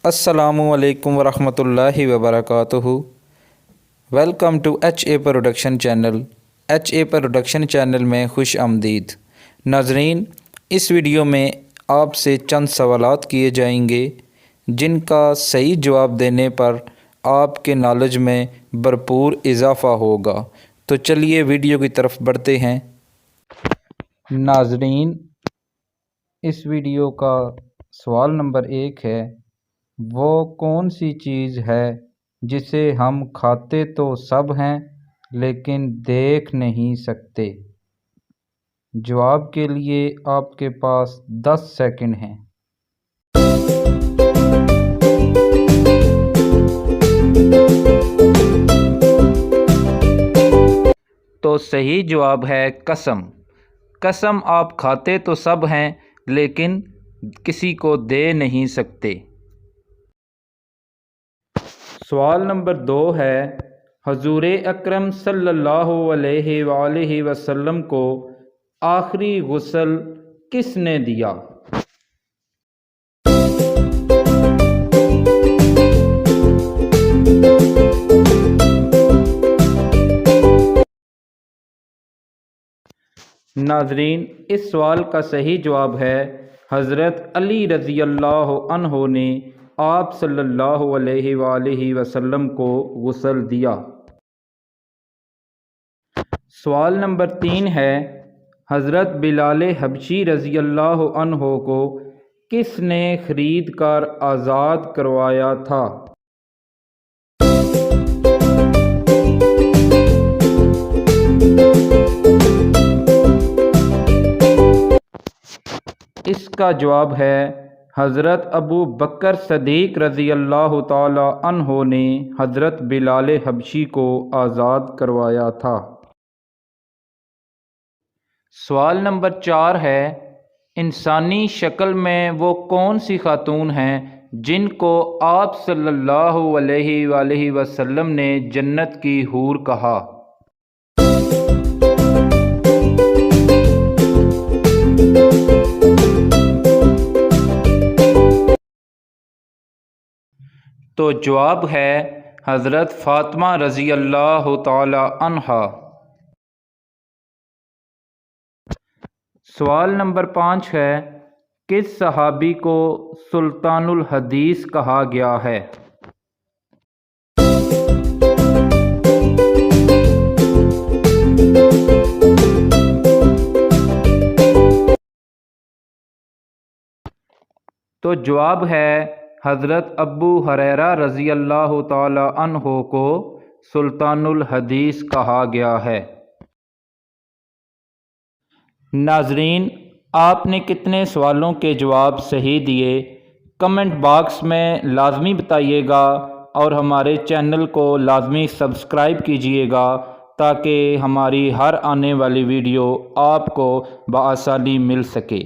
السلام علیکم ورحمۃ اللہ وبرکاتہ۔ Welcome to H A production channel. H A production channel میں خوش آمدید۔ ناظرین، اس ویڈیو میں آپ سے چند سوالات کیے جائیں گے جن کا صحیح جواب دینے پر آپ کے نالج میں بھرپور اضافہ ہوگا۔ تو چلیے ویڈیو کی طرف بڑھتے ہیں۔ ناظرین، اس ویڈیو کا سوال نمبر 1 ہے، وہ کون سی چیز ہے جسے ہم کھاتے تو سب ہیں لیکن دیکھ نہیں سکتے؟ جواب کے لیے آپ کے پاس 10 سیکنڈ ہیں۔ تو صحیح جواب ہے قسم۔ قسم آپ کھاتے تو سب ہیں لیکن کسی کو دے نہیں سکتے۔ سوال نمبر 2 ہے، حضور اکرم صلی اللہ علیہ وآلہ وسلم کو آخری غسل کس نے دیا؟ ناظرین، اس سوال کا صحیح جواب ہے حضرت علی رضی اللہ عنہ نے آپ صلی اللہ علیہ وآلہ وسلم کو غسل دیا۔ سوال نمبر 3 ہے، حضرت بلال حبشی رضی اللہ عنہ کو کس نے خرید کر آزاد کروایا تھا؟ اس کا جواب ہے حضرت ابو بکر صدیق رضی اللہ تعالی عنہ نے حضرت بلال حبشی کو آزاد کروایا تھا۔ سوال نمبر 4 ہے، انسانی شکل میں وہ کون سی خاتون ہیں جن کو آپ صلی اللہ علیہ وآلہ وسلم نے جنت کی حور کہا؟ تو جواب ہے حضرت فاطمہ رضی اللہ تعالی عنہا۔ سوال نمبر 5 ہے، کس صحابی کو سلطان الحدیث کہا گیا ہے؟ تو جواب ہے حضرت ابو ہریرہ رضی اللہ تعالی عنہ کو سلطان الحدیث کہا گیا ہے۔ ناظرین، آپ نے کتنے سوالوں کے جواب صحیح دیے؟ کمنٹ باکس میں لازمی بتائیے گا اور ہمارے چینل کو لازمی سبسکرائب کیجیے گا تاکہ ہماری ہر آنے والی ویڈیو آپ کو بآسانی مل سکے۔